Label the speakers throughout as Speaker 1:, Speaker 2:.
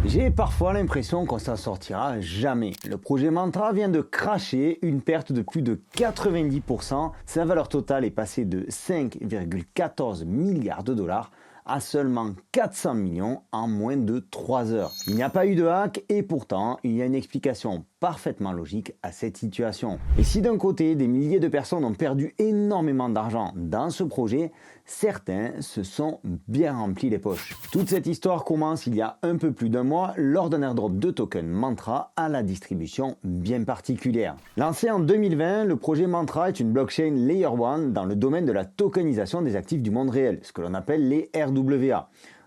Speaker 1: J'ai parfois l'impression qu'on s'en sortira jamais. Le projet Mantra vient de crasher, une perte de plus de 90%. Sa valeur totale est passée de 5,14 milliards de dollars à seulement 400 millions en moins de 3 heures. Il n'y a pas eu de hack et pourtant, il y a une explication parfaitement logique à cette situation. Et si d'un côté, des milliers de personnes ont perdu énormément d'argent dans ce projet, certains se sont bien remplis les poches. Toute cette histoire commence il y a un peu plus d'un mois lors d'un airdrop de token Mantra à la distribution bien particulière. Lancé en 2020, le projet Mantra est une blockchain Layer 1 dans le domaine de la tokenisation des actifs du monde réel, ce que l'on appelle les RWA.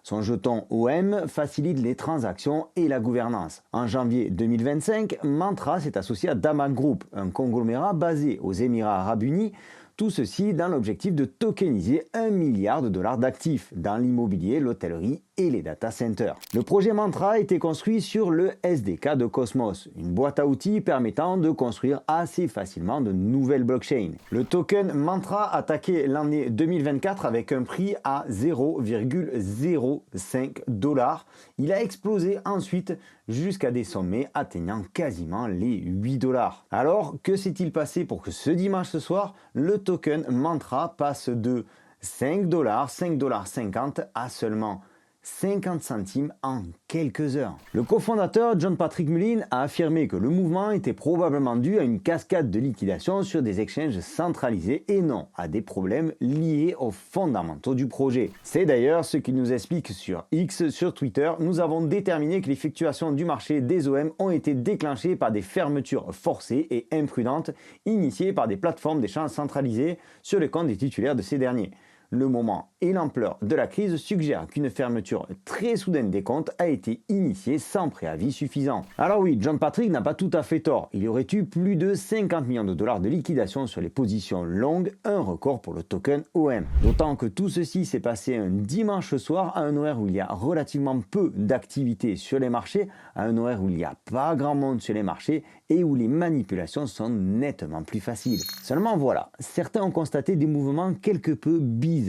Speaker 1: Son jeton OM facilite les transactions et la gouvernance. En janvier 2025, Mantra s'est associé à Dama Group, un conglomérat basé aux Émirats Arabes Unis, tout ceci dans l'objectif de tokeniser 1 milliard de dollars d'actifs dans l'immobilier, l'hôtellerie et les data centers. Le projet Mantra a été construit sur le SDK de Cosmos, une boîte à outils permettant de construire assez facilement de nouvelles blockchains. Le token Mantra a attaqué l'année 2024 avec un prix à 0,05 $. Il a explosé ensuite jusqu'à des sommets atteignant quasiment les 8 $. Alors, que s'est-il passé pour que ce dimanche soir, le token Mantra passe de 5 $, 5,50 $ à seulement 50 centimes en quelques heures. Le cofondateur John Patrick Mullin a affirmé que le mouvement était probablement dû à une cascade de liquidation sur des exchanges centralisés et non à des problèmes liés aux fondamentaux du projet. C'est d'ailleurs ce qu'il nous explique sur X, sur Twitter. Nous avons déterminé que les fluctuations du marché des OM ont été déclenchées par des fermetures forcées et imprudentes initiées par des plateformes d'échange centralisées sur les comptes des titulaires de ces derniers. Le moment et l'ampleur de la crise suggèrent qu'une fermeture très soudaine des comptes a été initiée sans préavis suffisant. Alors oui, John Patrick n'a pas tout à fait tort. Il y aurait eu plus de 50 millions de dollars de liquidation sur les positions longues, un record pour le token OM. D'autant que tout ceci s'est passé un dimanche soir à un horaire où il y a relativement peu d'activité sur les marchés, à un horaire où il n'y a pas grand monde sur les marchés et où les manipulations sont nettement plus faciles. Seulement voilà, certains ont constaté des mouvements quelque peu bizarres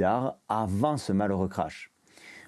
Speaker 1: avant ce malheureux crash.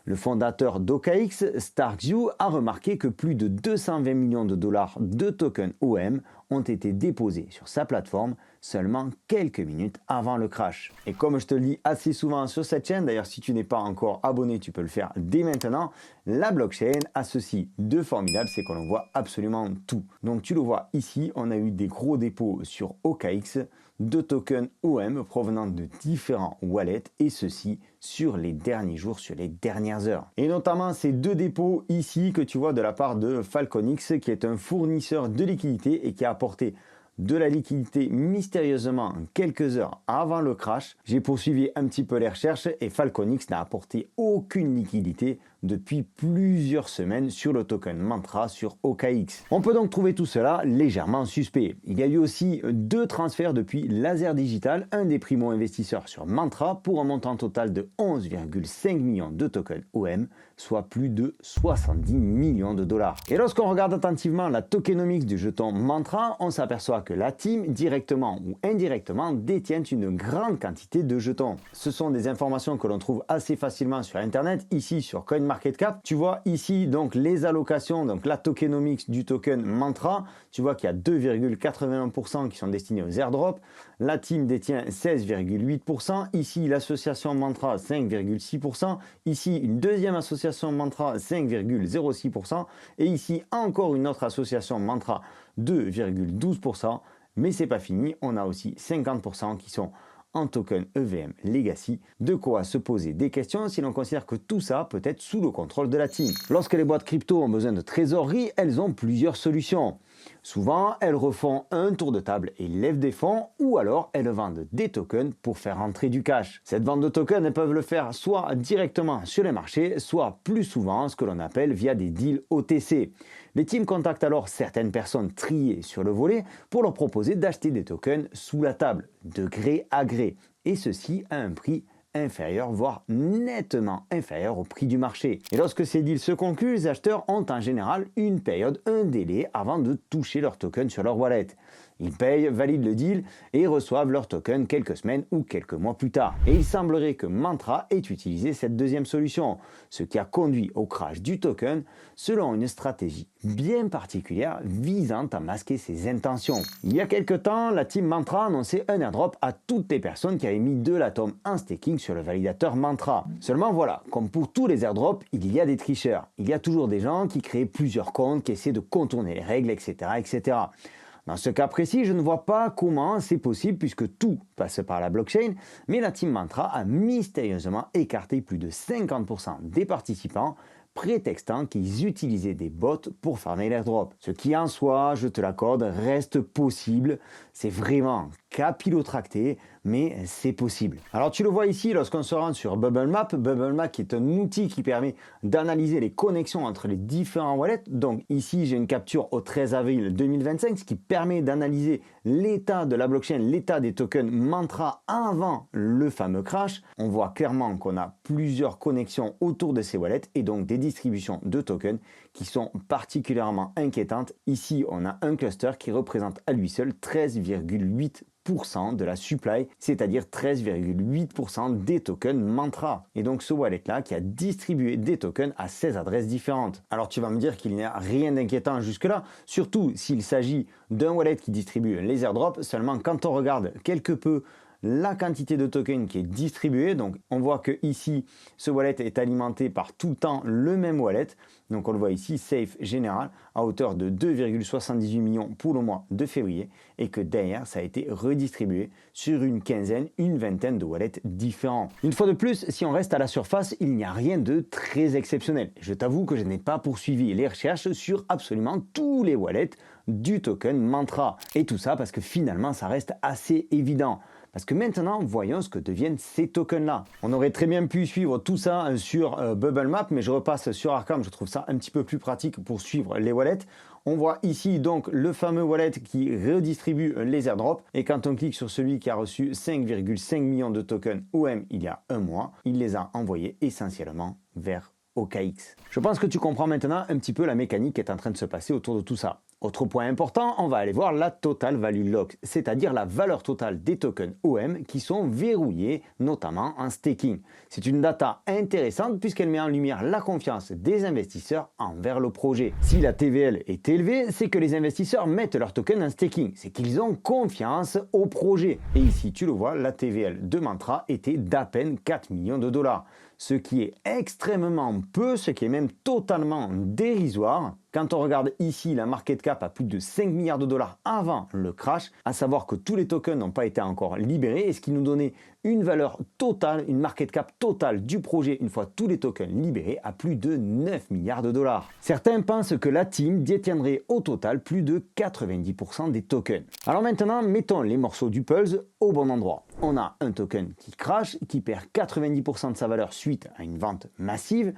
Speaker 1: Le fondateur d'OKX, Starkview, a remarqué que plus de 220 millions de dollars de tokens OM ont été déposés sur sa plateforme seulement quelques minutes avant le crash. Et comme je te le dis assez souvent sur cette chaîne, d'ailleurs si tu n'es pas encore abonné, tu peux le faire dès maintenant, la blockchain a ceci de formidable, c'est qu'on voit absolument tout. Donc tu le vois ici, on a eu des gros dépôts sur OKX de tokens OM provenant de différents wallets et ceci sur les derniers jours, sur les dernières heures. Et notamment ces deux dépôts ici que tu vois de la part de FalconX qui est un fournisseur de liquidité et qui a apporté de la liquidité mystérieusement en quelques heures avant le crash. J'ai poursuivi un petit peu les recherches et FalconX n'a apporté aucune liquidité depuis plusieurs semaines sur le token Mantra sur OKX. On peut donc trouver tout cela légèrement suspect. Il y a eu aussi 2 transferts depuis Laser Digital, un des primo-investisseurs sur Mantra pour un montant total de 11,5 millions de tokens OM, soit plus de 70 millions de dollars. Et lorsqu'on regarde attentivement la tokenomics du jeton Mantra, on s'aperçoit que la team, directement ou indirectement, détient une grande quantité de jetons. Ce sont des informations que l'on trouve assez facilement sur Internet, ici sur CoinMarketCap. Tu vois ici donc les allocations, donc la tokenomics du token Mantra. Tu vois qu'il y a 2,81% qui sont destinés aux airdrops. La team détient 16,8%. Ici, l'association Mantra, 5,6%. Ici, une deuxième association Mantra, 5,06%. Et ici, encore une autre association Mantra, 2,12%. Mais c'est pas fini, on a aussi 50% qui sont en token EVM Legacy, de quoi se poser des questions si l'on considère que tout ça peut être sous le contrôle de la team. Lorsque les boîtes crypto ont besoin de trésorerie, elles ont plusieurs solutions. Souvent, elles refont un tour de table et lèvent des fonds ou alors elles vendent des tokens pour faire rentrer du cash. Cette vente de tokens, elles peuvent le faire soit directement sur les marchés, soit plus souvent ce que l'on appelle via des deals OTC. Les teams contactent alors certaines personnes triées sur le volet pour leur proposer d'acheter des tokens sous la table, de gré à gré, et ceci à un prix inférieur, voire nettement inférieur au prix du marché. Et lorsque ces deals se concluent, les acheteurs ont en général une période, un délai avant de toucher leur token sur leur wallet. Ils payent, valident le deal et reçoivent leur token quelques semaines ou quelques mois plus tard. Et il semblerait que Mantra ait utilisé cette deuxième solution, ce qui a conduit au crash du token selon une stratégie bien particulière visant à masquer ses intentions. Il y a quelques temps, la team Mantra a annoncé un airdrop à toutes les personnes qui avaient mis de l'atome en staking sur le validateur Mantra. Seulement voilà, comme pour tous les airdrops, il y a des tricheurs. Il y a toujours des gens qui créent plusieurs comptes, qui essaient de contourner les règles, etc. etc. Dans ce cas précis, je ne vois pas comment c'est possible puisque tout passe par la blockchain, mais la team Mantra a mystérieusement écarté plus de 50% des participants prétextant qu'ils utilisaient des bots pour farmer l'airdrop. Ce qui en soi, je te l'accorde, reste possible. C'est vraiment capillotracté, mais c'est possible. Alors tu le vois ici lorsqu'on se rend sur Bubblmap. Bubblmap qui est un outil qui permet d'analyser les connexions entre les différents wallets. Donc ici j'ai une capture au 13 avril 2025, ce qui permet d'analyser l'état de la blockchain, l'état des tokens Mantra avant le fameux crash. On voit clairement qu'on a plusieurs connexions autour de ces wallets et donc des distributions de tokens qui sont particulièrement inquiétantes. Ici on a un cluster qui représente à lui seul 13,8% de la supply, c'est-à-dire 13,8% des tokens Mantra. Et donc ce wallet-là qui a distribué des tokens à 16 adresses différentes. Alors tu vas me dire qu'il n'y a rien d'inquiétant jusque-là, surtout s'il s'agit d'un wallet qui distribue les airdrops, seulement quand on regarde quelque peu la quantité de tokens qui est distribuée. Donc on voit que ici ce wallet est alimenté par tout le temps le même wallet. Donc on le voit ici, Safe Général, à hauteur de 2,78 millions pour le mois de février, et que derrière ça a été redistribué sur une quinzaine, une vingtaine de wallets différents. Une fois de plus, si on reste à la surface, il n'y a rien de très exceptionnel. Je t'avoue que je n'ai pas poursuivi les recherches sur absolument tous les wallets du token Mantra. Et tout ça parce que finalement ça reste assez évident. Parce que maintenant, voyons ce que deviennent ces tokens-là. On aurait très bien pu suivre tout ça sur Bubblmap, mais je repasse sur Arkham, je trouve ça un petit peu plus pratique pour suivre les wallets. On voit ici donc le fameux wallet qui redistribue les airdrops, et quand on clique sur celui qui a reçu 5,5 millions de tokens OM il y a un mois, il les a envoyés essentiellement vers OKX. Je pense que tu comprends maintenant un petit peu la mécanique qui est en train de se passer autour de tout ça. Autre point important, on va aller voir la Total Value Lock, c'est-à-dire la valeur totale des tokens OM qui sont verrouillés, notamment en staking. C'est une data intéressante puisqu'elle met en lumière la confiance des investisseurs envers le projet. Si la TVL est élevée, c'est que les investisseurs mettent leurs tokens en staking, c'est qu'ils ont confiance au projet. Et ici, tu le vois, la TVL de Mantra était d'à peine 4 millions de dollars. Ce qui est extrêmement peu, ce qui est même totalement dérisoire. Quand on regarde ici la market cap à plus de 5 milliards de dollars avant le crash, à savoir que tous les tokens n'ont pas été encore libérés, et ce qui nous donnait une valeur totale, une market cap totale du projet une fois tous les tokens libérés à plus de 9 milliards de dollars. Certains pensent que la team détiendrait au total plus de 90% des tokens. Alors maintenant, mettons les morceaux du puzzle au bon endroit. On a un token qui crash, qui perd 90% de sa valeur suite à une vente massive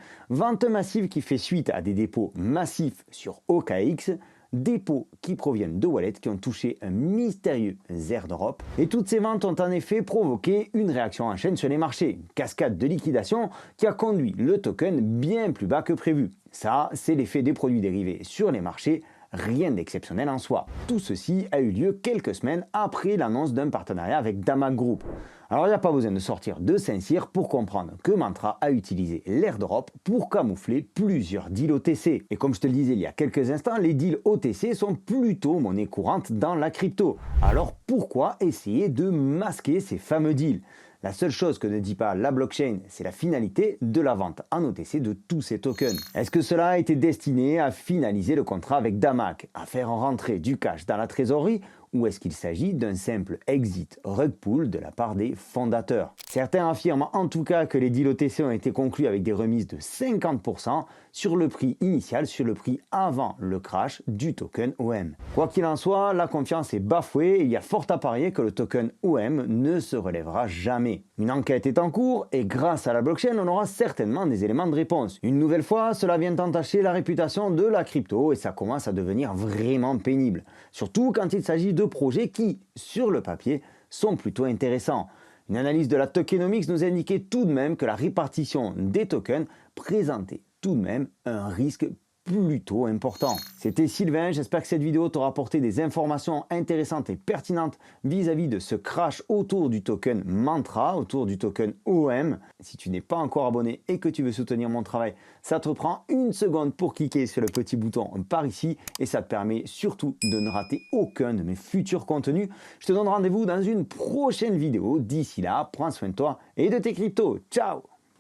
Speaker 1: qui fait suite à des dépôts massifs sur OKX, dépôts qui proviennent de wallets qui ont touché un mystérieux airdrop. Et toutes ces ventes ont en effet provoqué une réaction en chaîne sur les marchés, une cascade de liquidation qui a conduit le token bien plus bas que prévu. Ça, c'est l'effet des produits dérivés sur les marchés. Rien d'exceptionnel en soi. Tout ceci a eu lieu quelques semaines après l'annonce d'un partenariat avec Damag Group. Alors il n'y a pas besoin de sortir de Saint-Cyr pour comprendre que Mantra a utilisé l'airdrop pour camoufler plusieurs deals OTC. Et comme je te le disais il y a quelques instants, les deals OTC sont plutôt monnaie courante dans la crypto. Alors pourquoi essayer de masquer ces fameux deals ? La seule chose que ne dit pas la blockchain, c'est la finalité de la vente en OTC de tous ces tokens. Est-ce que cela a été destiné à finaliser le contrat avec Damag, à faire rentrer du cash dans la trésorerie, ou est-ce qu'il s'agit d'un simple exit rug pull de la part des fondateurs? Certains affirment en tout cas que les deals OTC ont été conclus avec des remises de 50% sur le prix initial, sur le prix avant le crash du token OM. Quoi qu'il en soit, la confiance est bafouée et il y a fort à parier que le token OM ne se relèvera jamais. Une enquête est en cours et grâce à la blockchain, on aura certainement des éléments de réponse. Une nouvelle fois, cela vient entacher la réputation de la crypto et ça commence à devenir vraiment pénible. Surtout quand il s'agit de projets qui, sur le papier, sont plutôt intéressants. Une analyse de la tokenomics nous indiquait tout de même que la répartition des tokens présentait tout de même un risque plutôt important. C'était Sylvain, j'espère que cette vidéo t'aura apporté des informations intéressantes et pertinentes vis-à-vis de ce crash autour du token Mantra, autour du token OM. Si tu n'es pas encore abonné et que tu veux soutenir mon travail, ça te prend une seconde pour cliquer sur le petit bouton par ici et ça te permet surtout de ne rater aucun de mes futurs contenus. Je te donne rendez-vous dans une prochaine vidéo. D'ici là, prends soin de toi et de tes cryptos. Ciao!